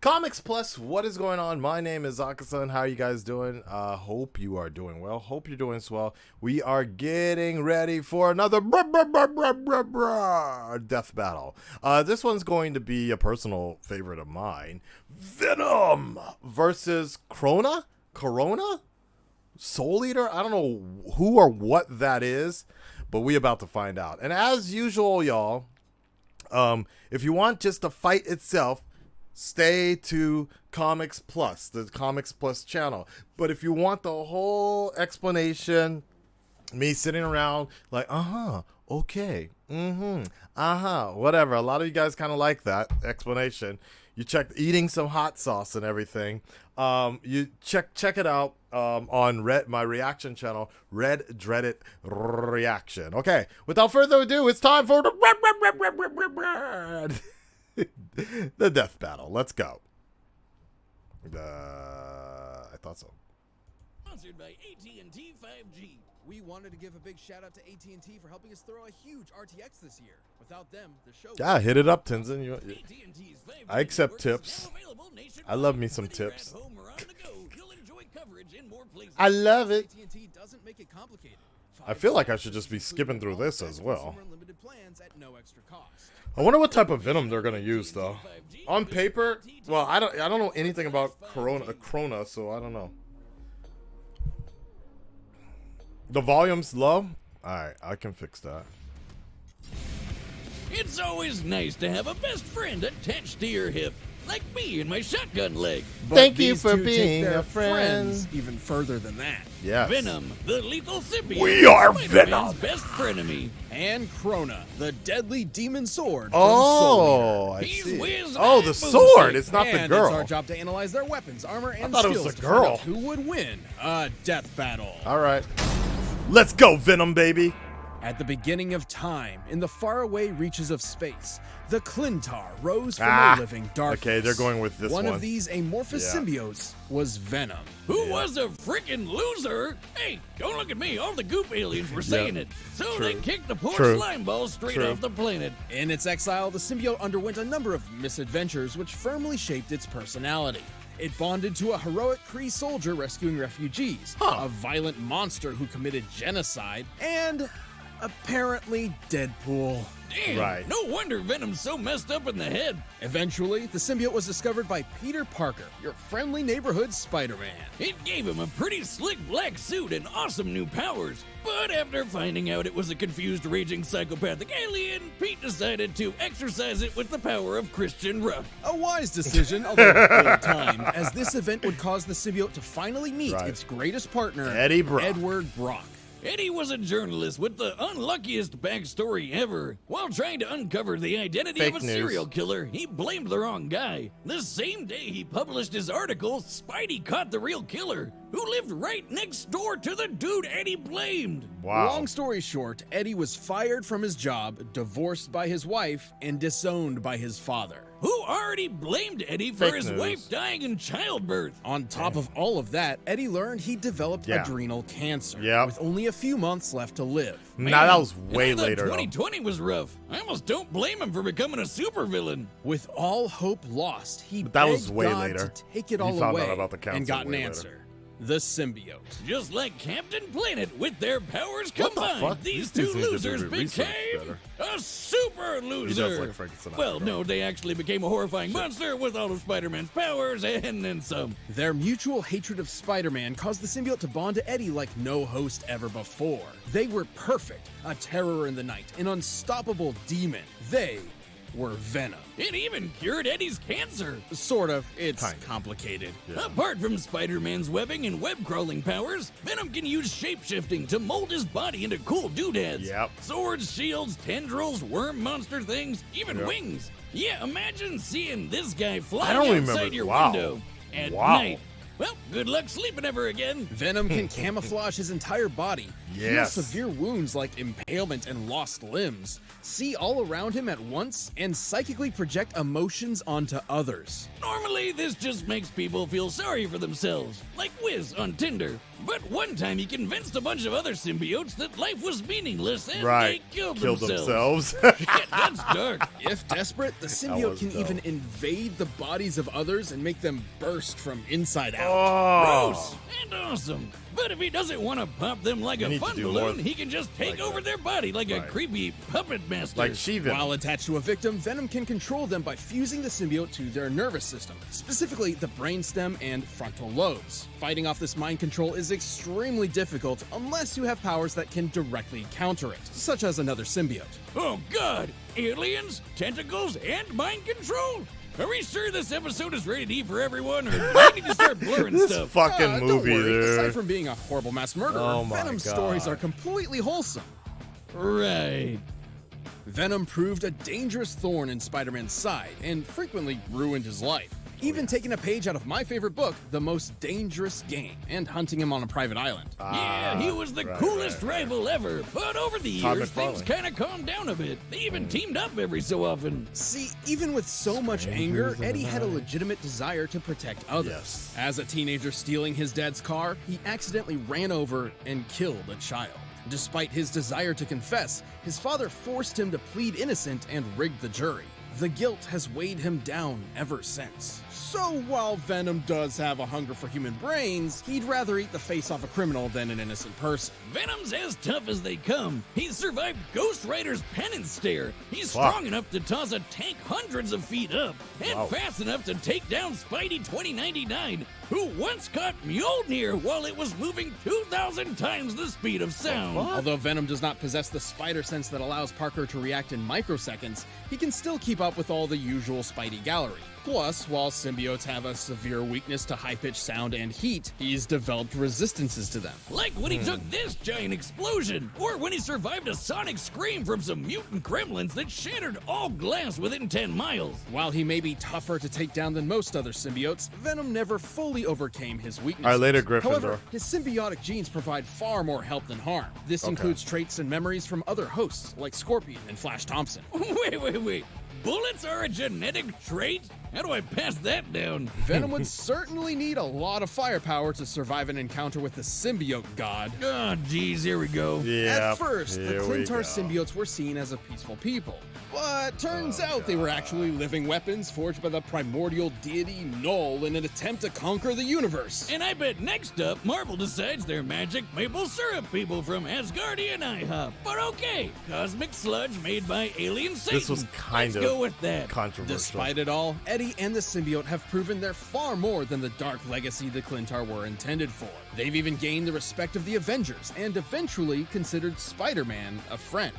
Comics Plus, what is going on? My name is Akasan. How are you guys doing? Hope you are doing well. Hope you're doing swell. We are getting ready for another death battle. This one's going to be a personal favorite of mine. Venom versus Crona? Soul Eater? I don't know who or what that is, but we about to find out. And as usual, y'all, if you want just the fight itself, stay to Comics Plus, the Comics Plus channel. But if you want the whole explanation, me sitting around like, okay, whatever. A lot of you guys kind of like that explanation. You check eating some hot sauce and everything. You check it out on my reaction channel, Red Dreaded Reaction. Okay, without further ado, it's time for the the death battle. Let's go. I thought so. Sponsored by AT&T 5G. We wanted to give a big shout out to AT&T for helping us throw a huge RTX this year. Without them, the show. Yeah, hit it up, Tenzin. I accept tips. I love me some tips. I love it. AT&T doesn't make it complicated. I feel like I should just be skipping through this as well. Unlimited plans at no extra cost. I wonder what type of Venom they're gonna use though. On paper, well, I don't know anything about Crona, so I don't know. The volume's low? Alright, I can fix that. It's always nice to have a best friend attached to your hip, like me and my shotgun leg. But Thank you these for two being take their a friend. friends even further than that. Yes. Venom, the lethal symbiote. We are Spider-Man's Venom. best frenemy. And Crona, the deadly demon sword from Soul Oh, I He's see. whiz Oh, the and sword. boomstick. It's not Eater. the And it's our girl. job to analyze their weapons, armor, and thought it skills was the to find girl. out who would win a death battle. Alright. Let's go, Venom, baby. At the beginning of time, in the faraway reaches of space, the Clintar rose from the living darkness. Okay, they're going with this one. One of these amorphous Yeah. symbiotes was Venom. Who was a freaking loser? Hey, don't look at me. All the goop aliens were saying it. So they kicked the poor slime ball straight off the planet. In its exile, the symbiote underwent a number of misadventures which firmly shaped its personality. It bonded to a heroic Kree soldier rescuing refugees, a violent monster who committed genocide, and apparently Deadpool. Damn, Right. no wonder Venom's so messed up in the head. Eventually, the symbiote was discovered by Peter Parker, your friendly neighborhood Spider-Man. It gave him a pretty slick black suit and awesome new powers. But after finding out it was a confused, raging psychopathic alien, Pete decided to exercise it with the power of Christian Rock. A wise decision, although ill-timed, as this event would cause the symbiote to finally meet its greatest partner, Eddie Brock. Edward Brock. Eddie was a journalist with the unluckiest backstory ever. While trying to uncover the identity Fake of a news. serial killer, he blamed the wrong guy. The same day he published his article, Spidey caught the real killer, who lived right next door to the dude Eddie blamed. Wow. Long story short, Eddie was fired from his job, divorced by his wife, and disowned by his father. Who already blamed Eddie for Fake his news. wife dying in childbirth. On top of all of that, Eddie learned he developed Yeah. adrenal cancer, Yep. with only a few months left to live. Nah, that was And way I thought later. though. 2020 was rough. I almost don't blame him for becoming a supervillain. With all hope lost, he But that begged was way God later. to take it He all found away out about the cancer and got an way later. answer. The symbiote. Just like Captain Planet with their powers What the combined, fuck? these These two dudes need to do losers research became better. a super loser. like Frankenstein. Well, no, they actually became a horrifying monster with all of Spider-Man's powers and then some. Their mutual hatred of Spider-Man caused the symbiote to bond to Eddie like no host ever before. They were perfect, a terror in the night, an unstoppable demon. They were Venom. It even cured Eddie's cancer. Sort of. It's Kinda. complicated. Apart from Spider-Man's webbing and web-crawling powers, Venom can use shape-shifting to mold his body into cool doodads. Yep. Swords, shields, tendrils, worm monster things, even wings. Yeah, imagine seeing this guy I flying don't outside remember. your Wow. window at Wow. night. Well, good luck sleeping ever again. Venom can camouflage his entire body, heal Yes. severe wounds like impalement and lost limbs, see all around him at once, and psychically project emotions onto others. Normally, this just makes people feel sorry for themselves, like Wiz on Tinder. But one time he convinced a bunch of other symbiotes that life was meaningless and Right. they killed themselves. Shit, that's dark. If desperate, the symbiote was can dumb. even invade the bodies of others and make them burst from inside out. Oh. Gross and awesome. But if he doesn't want to pop them like You a need to fun do balloon, more he can just take like over that. their body like a Right. creepy puppet master. Like She-Venom. While attached to a victim, Venom can control them by fusing the symbiote to their nervous system, specifically the brainstem and frontal lobes. Fighting off this mind control is extremely difficult unless you have powers that can directly counter it, such as another symbiote. Oh God! Aliens, tentacles, and mind control? Are we sure this episode is rated E for everyone, or do we need to start blurring This stuff? fucking Don't movie, worry, aside dude. from being a horrible mass murderer, Oh my Venom's God. stories are completely wholesome. Right. Venom proved a dangerous thorn in Spider-Man's side and frequently ruined his life. Even taking a page out of my favorite book, The Most Dangerous Game, and hunting him on a private island. Yeah, he was the coolest rival ever, but over the Todd years, things McFarlane. kind of calmed down a bit. They even teamed up every so often. See, even with so much anger, Eddie had a legitimate desire to protect others. Yes. As a teenager stealing his dad's car, he accidentally ran over and killed a child. Despite his desire to confess, his father forced him to plead innocent and rigged the jury. The guilt has weighed him down ever since. So while Venom does have a hunger for human brains, he'd rather eat the face off a criminal than an innocent person. Venom's as tough as they come. He's survived Ghost Rider's penance stare. He's Fuck. strong enough to toss a tank hundreds of feet up, and Wow. fast enough to take down Spidey 2099, who once caught Mjolnir while it was moving 2,000 times the speed of sound. Although Venom does not possess the spider sense that allows Parker to react in microseconds, he can still keep up with all the usual Spidey gallery. Plus, while symbiotes have a severe weakness to high-pitched sound and heat, he's developed resistances to them. Like when he took this giant explosion, or when he survived a sonic scream from some mutant gremlins that shattered all glass within 10 miles. While he may be tougher to take down than most other symbiotes, Venom never fully overcame his weaknesses. All right, later, Gryffindor. However, his symbiotic genes provide far more help than harm. This includes traits and memories from other hosts, like Scorpion and Flash Thompson. Wait. Bullets are a genetic trait? How do I pass that down? Venom would certainly need a lot of firepower to survive an encounter with the symbiote god. Oh, geez, here we go. Yeah. At first, the here we Clintar go. symbiotes were seen as a peaceful people. But turns out they were actually living weapons forged by the primordial deity Null in an attempt to conquer the universe. And I bet next up, Marvel decides they're magic maple syrup people from Asgardian IHOP. But okay, cosmic sludge made by alien Satan. This was kind Let's of go with that. controversial. Despite it all, Eddie and the symbiote have proven they're far more than the dark legacy the Clintar were intended for. They've even gained the respect of the Avengers and eventually considered Spider-Man a friend.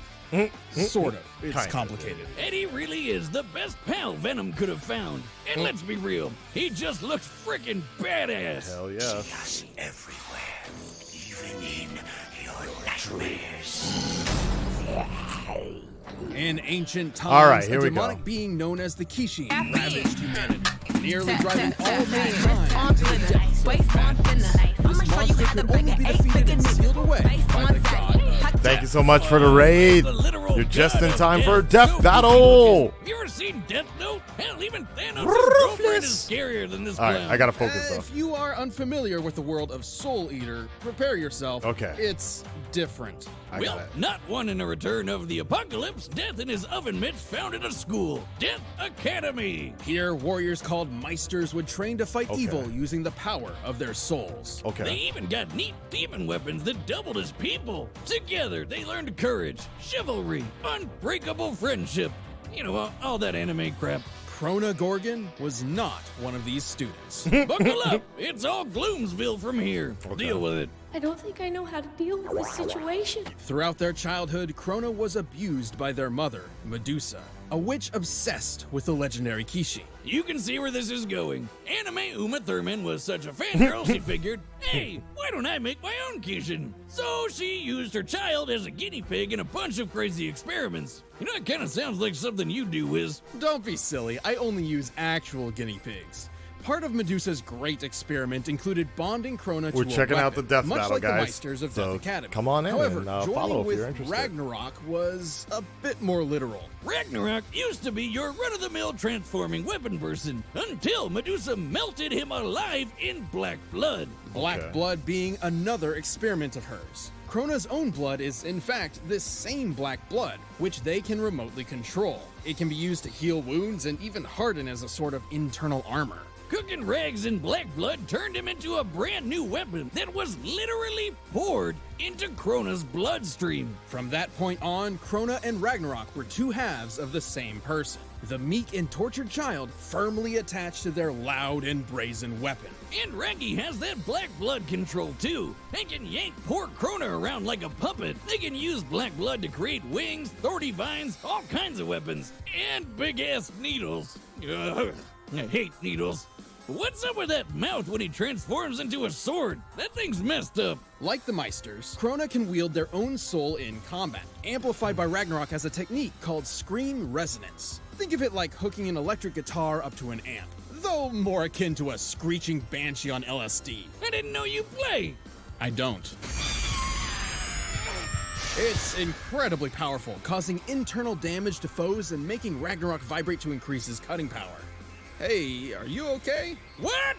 Sort of. It's Kinda, complicated. Eddie really is the best pal Venom could have found. And let's be real, he just looks freaking badass. Hell yeah. Us everywhere, even in your nightmares. In ancient times, All right, here a we demonic go. being known as the Kishi ravaged humanity, nearly Tap, driving tap, all tap, mankind on to tonight. death. Waist on tonight. I'ma This show you monster how to could break only an be eight defeated figure and sealed nigga. away Face by on the sight. god of Thank you so much for the raid. The literal You're just god in of time for a death. death So battle. You ever seen Death Note? Hell, even Thanos' girlfriend is scarier than this All clown. right, I gotta focus though. If you are unfamiliar with the world of Soul Eater, prepare yourself. Okay. It's different. I Well, got it. not one in a return of the apocalypse, Death and his oven mitts founded a school, Death Academy. Here, warriors called Meisters would train to fight Okay. evil using the power of their souls. They Okay. even got neat demon weapons that doubled as people. Together, they learned courage, chivalry, unbreakable friendship. You know, all that anime crap. Crona Gorgon was not one of these students. Buckle up, it's all Gloomsville from here. Deal with it. I don't think I know how to deal with this situation. Throughout their childhood, Crona was abused by their mother, Medusa, a witch obsessed with the legendary Kishi. You can see where this is going. Anime Uma Thurman was such a fangirl, she figured, hey, why don't I make my own Kishin? So she used her child as a guinea pig in a bunch of crazy experiments. You know, it kind of sounds like something you do, Wiz. Don't be silly, I only use actual guinea pigs. Part of Medusa's great experiment included bonding Crona to We're a checking out weapon, the death much battle, like guys. the Meisters of So Death Academy. come on in However, and joining follow if with you're interested. Ragnarok was a bit more literal. Ragnarok used to be your run-of-the-mill transforming weapon person until Medusa melted him alive in black blood. Black blood being another experiment of hers. Crona's own blood is, in fact, this same black blood, which they can remotely control. It can be used to heal wounds and even harden as a sort of internal armor. Cooking rags in black blood turned him into a brand new weapon that was literally poured into Crona's bloodstream. From that point on, Crona and Ragnarok were two halves of the same person. The meek and tortured child firmly attached to their loud and brazen weapon. And Raggy has that black blood control too. They can yank poor Crona around like a puppet. They can use black blood to create wings, thorny vines, all kinds of weapons, and big-ass needles. Ugh, I hate needles. What's up with that mouth when he transforms into a sword? That thing's messed up. Like the Meisters, Crona can wield their own soul in combat. Amplified by Ragnarok as a technique called scream resonance. Think of it like hooking an electric guitar up to an amp, though more akin to a screeching banshee on LSD. I didn't know you play. I don't. It's incredibly powerful, causing internal damage to foes and making Ragnarok vibrate to increase his cutting power. Hey, are you okay? What?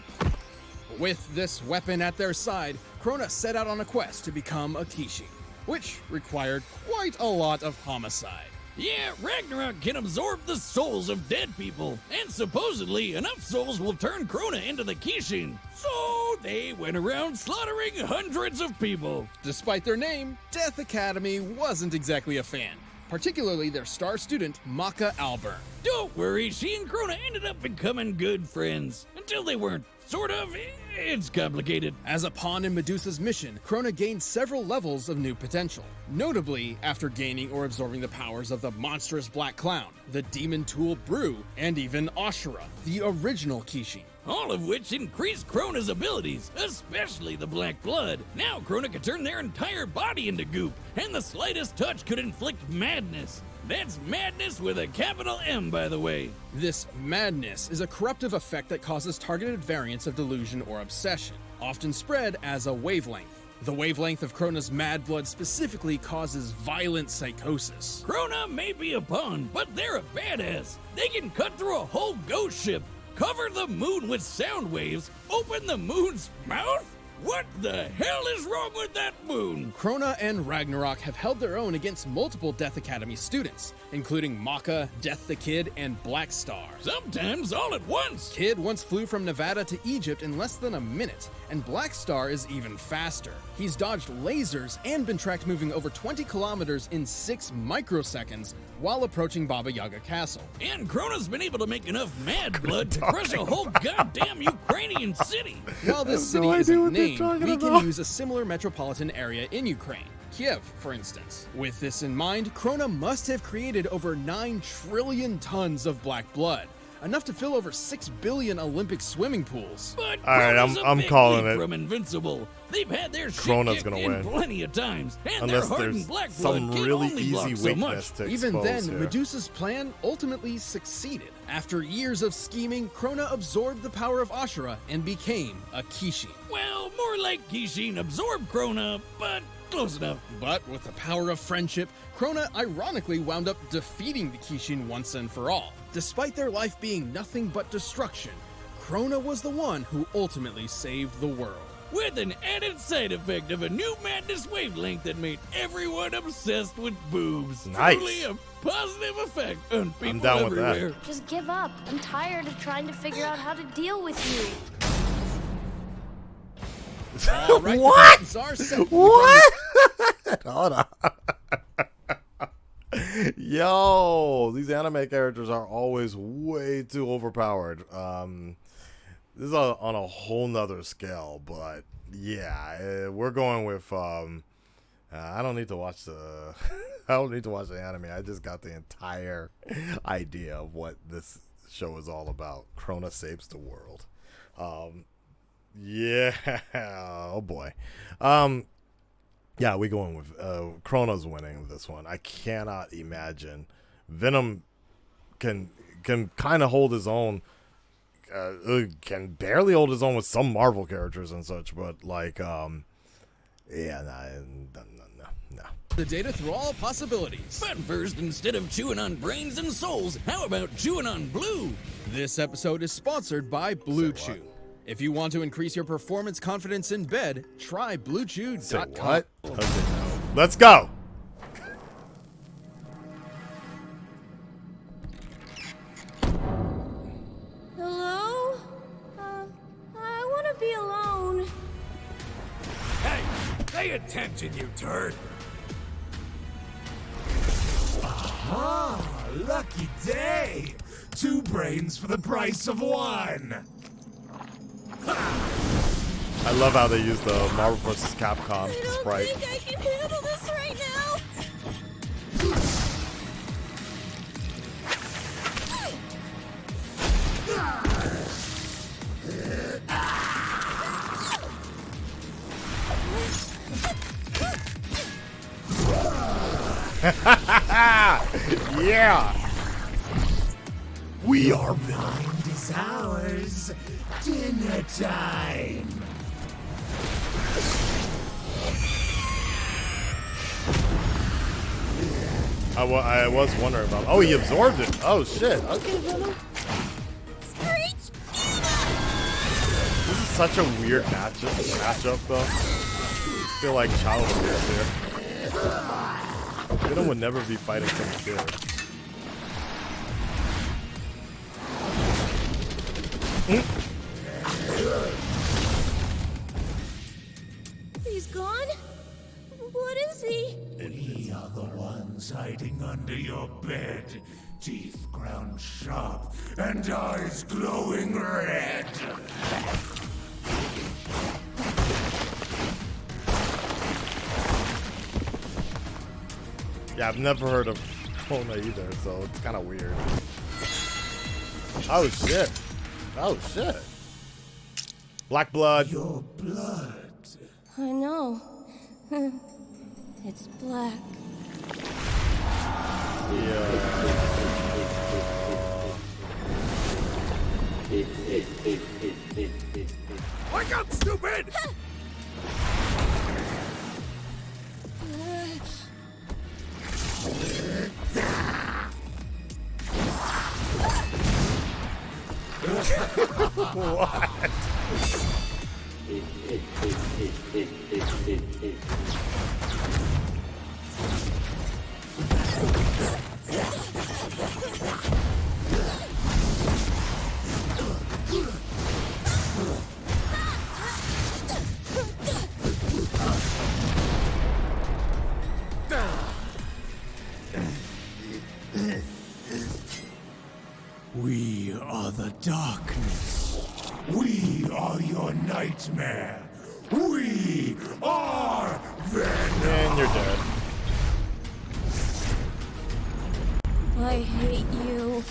With this weapon at their side, Crona set out on a quest to become a Kishin, which required quite a lot of homicide. Yeah, Ragnarok can absorb the souls of dead people, and supposedly enough souls will turn Crona into the Kishin. So they went around slaughtering hundreds of people. Despite their name, Death Academy wasn't exactly a fan, particularly their star student, Maka Alburn. Don't worry, she and Crona ended up becoming good friends. Until they weren't. Sort of. It's complicated. As a pawn in Medusa's mission, Crona gained several levels of new potential. Notably, after gaining or absorbing the powers of the monstrous Black Clown, the demon tool Brew, and even Ashura, the original Kishin. All of which increased Crona's abilities, especially the black blood. Now Crona could turn their entire body into goop, and the slightest touch could inflict madness. That's madness with a capital M, by the way. This madness is a corruptive effect that causes targeted variants of delusion or obsession, often spread as a wavelength. The wavelength of Crona's mad blood specifically causes violent psychosis. Crona may be a pawn, but they're a badass. They can cut through a whole ghost ship, cover the moon with sound waves, open the moon's mouth? What the hell is wrong with that moon? Crona and Ragnarok have held their own against multiple Death Academy students, including Maka, Death the Kid, and Black Star. Sometimes all at once. Kid once flew from Nevada to Egypt in less than a minute, and Black Star is even faster. He's dodged lasers and been tracked moving over 20 kilometers in 6 microseconds while approaching Baba Yaga Castle. And Crona's been able to make enough mad blood to crush a whole goddamn Ukrainian city. While this city isn't named, we can use a similar metropolitan area in Ukraine. Kiev, for instance. With this in mind, Crona must have created over 9 trillion tons of black blood, enough to fill over 6 billion Olympic swimming pools. But All right, Crona's a I'm big calling leap it. from Invincible. They've had their shit Crona's kicked gonna in win. plenty of times, and Unless their hardened there's black blood some can really only easy block so much. weakness to Even expose then, here. Medusa's plan ultimately succeeded. After years of scheming, Crona absorbed the power of Ashura and became a Kishin. Well, more like Kishin absorbed Crona, but close enough. But with the power of friendship, Crona ironically wound up defeating the Kishin once and for all. Despite their life being nothing but destruction, Crona was the one who ultimately saved the world. With an added side effect of a new madness wavelength that made everyone obsessed with boobs. Nice. Truly a positive effect on people down with that. everywhere. Just give up. I'm tired of trying to figure out how to deal with you. All right, the What? buttons are set. What? Hold on. Yo, these anime characters are always way too overpowered. This is on a whole nother scale, but yeah, we're going with. I don't need to watch the. I don't need to watch the anime. I just got the entire idea of what this show is all about. Crona saves the world. Yeah. Oh boy. Yeah, we going with Crona's winning this one. I cannot imagine Venom can kind of hold his own can barely hold his own with some Marvel characters and such, but like, no. The data through all possibilities. But first, instead of chewing on brains and souls, how about chewing on blue? This episode is sponsored by Blue Say what? Chew. If you want to increase your performance confidence in bed, try Say BlueChew.com. what? Okay, no. Let's go. Hello? I want to be alone. Hey, pay attention, you turd. Aha, lucky day. 2 brains for the price of 1. I love how they use the Marvel vs. Capcom I don't sprite. think I can handle this right now. Yeah. We are blind as ours. Dinner time. I was wondering about. Oh, he absorbed it. Oh shit. Okay, Venom. This is such a weird matchup though. I feel like childhood is here. Venom would never be fighting some kid. He's gone? What is he? We are the ones hiding under your bed. Teeth ground sharp and eyes glowing red. Yeah, I've never heard of Crona either, so it's kind of weird. Oh shit. Oh shit. Black blood. Your blood. I know. It's black. Wake up, stupid! We are the darkness. We are your nightmare. We are Venom. And you're dead. I hate you.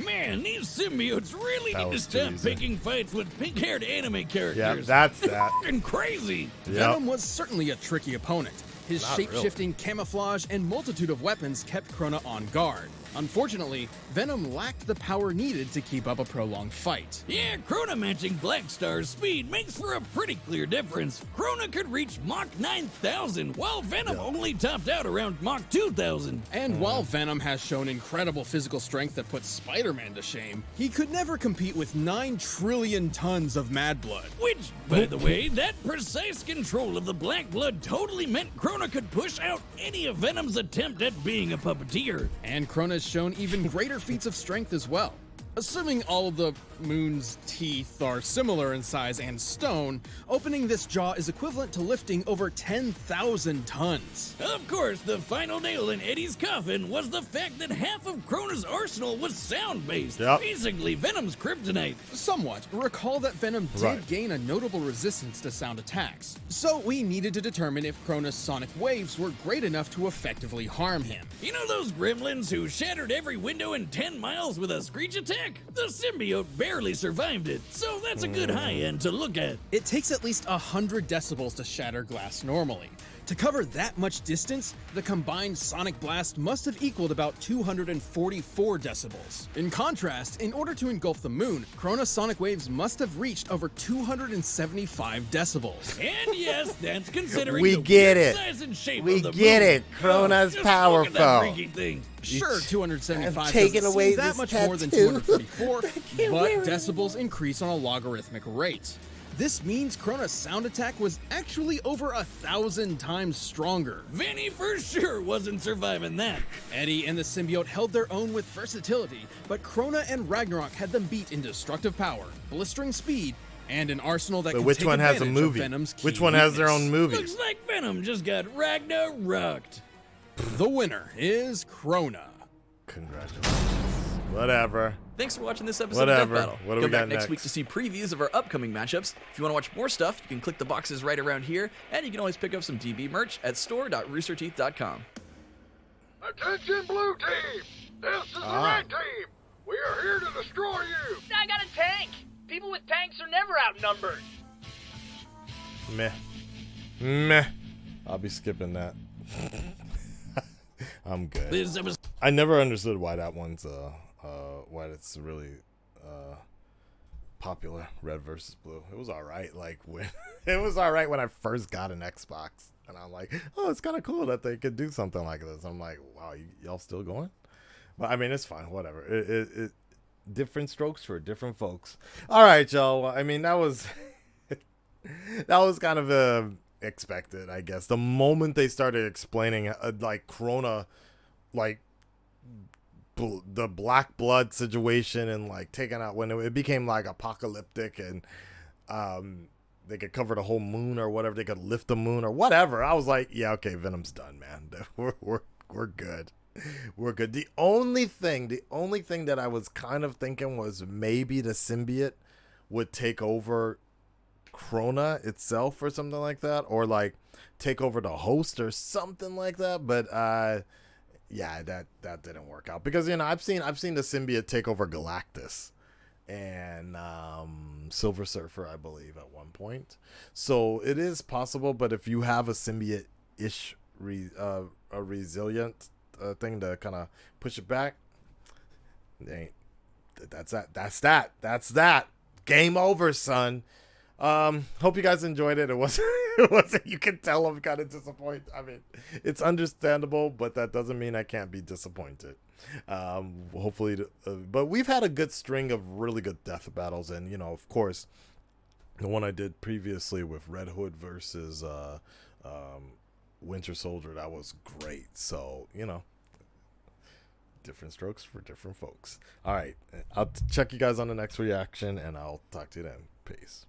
Man, these symbiotes really That need to was stop too easy. picking fights with pink-haired anime characters. Yeah, that's It's that. fucking crazy. Yep. Venom was certainly a tricky opponent. His Not shape-shifting camouflage and multitude of weapons kept Crona on guard. Unfortunately, Venom lacked the power needed to keep up a prolonged fight. Yeah, Crona matching Black Star's speed makes for a pretty clear difference. Crona could reach Mach 9,000, while Venom only topped out around Mach 2,000. And while Venom has shown incredible physical strength that puts Spider-Man to shame, he could never compete with 9 trillion tons of Mad Blood. Which, by the way, that precise control of the black blood totally meant Crona could push out any of Venom's attempt at being a puppeteer. And Crona's shown even greater feats of strength as well. Assuming all of the moon's teeth are similar in size and stone, opening this jaw is equivalent to lifting over 10,000 tons. Of course, the final nail in Eddie's coffin was the fact that half of Crona's arsenal was sound-based, Yep. basically Venom's kryptonite. Somewhat. Recall that Venom did Right. gain a notable resistance to sound attacks, so we needed to determine if Crona's sonic waves were great enough to effectively harm him. You know those gremlins who shattered every window in 10 miles with a screech attack? The symbiote barely survived it, so that's a good high end to look at. It takes at least 100 decibels to shatter glass normally. To cover that much distance, the combined sonic blast must have equaled about 244 decibels. In contrast, in order to engulf the moon, Crona's sonic waves must have reached over 275 decibels. And yes, that's considering We the get weird it. size and shape We of the get moon. it. Crona's Just look at that powerful. freaky thing. Sure, 275 I'm taking doesn't away seem that this much tattoo. more than 244, can't but wear it. decibels increase on a logarithmic rate. This means Crona's sound attack was actually over 1,000 times stronger. Vanny for sure wasn't surviving that. Eddie and the symbiote held their own with versatility, but Crona and Ragnarok had them beat in destructive power, blistering speed, and an arsenal that But could which take one has a advantage of movie? Venom's key Which one has their weakness. own movie? Looks like Venom just got Ragnaroked. The winner is Crona. Congratulations. Whatever. Thanks for watching this episode Whatever. of Death Battle. What do we Come back got next week next? to see previews of our upcoming matchups. If you want to watch more stuff, you can click the boxes right around here, and you can always pick up some DB merch at store.roosterteeth.com. Attention, blue team! This is the red team! We are here to destroy you! I got a tank! People with tanks are never outnumbered. Meh. Meh. I'll be skipping that. I'm good. This episode I never understood why that one's why it's really popular, red versus blue. It was alright, like when it was alright when I first got an Xbox. And I'm like, oh, it's kinda cool that they could do something like this. I'm like, wow, y'all still going? But I mean, it's fine, whatever. It different strokes for different folks. Alright, y'all. I mean, that was that was kind of expected, I guess. The moment they started explaining like Crona, like the black blood situation and like taking out when it became like apocalyptic and they could cover the whole moon or whatever, they could lift the moon or whatever. I was like, yeah, okay, Venom's done, man. We're good. We're good. The only thing that I was kind of thinking was maybe the symbiote would take over Crona itself or something like that, or like take over the host or something like that. But yeah, that didn't work out because I've seen the symbiote take over Galactus and Silver Surfer, I believe, at one point. So it is possible, but if you have a symbiote-ish a resilient thing to kind of push it back, that's that. Game over, son. Hope you guys enjoyed it. It wasn't you can tell I'm kind of disappointed. I mean, it's understandable, but that doesn't mean I can't be disappointed. Hopefully, but we've had a good string of really good death battles, and of course, the one I did previously with Red Hood versus Winter Soldier, that was great. So different strokes for different folks. All right, I'll check you guys on the next reaction, and I'll talk to you then. Peace.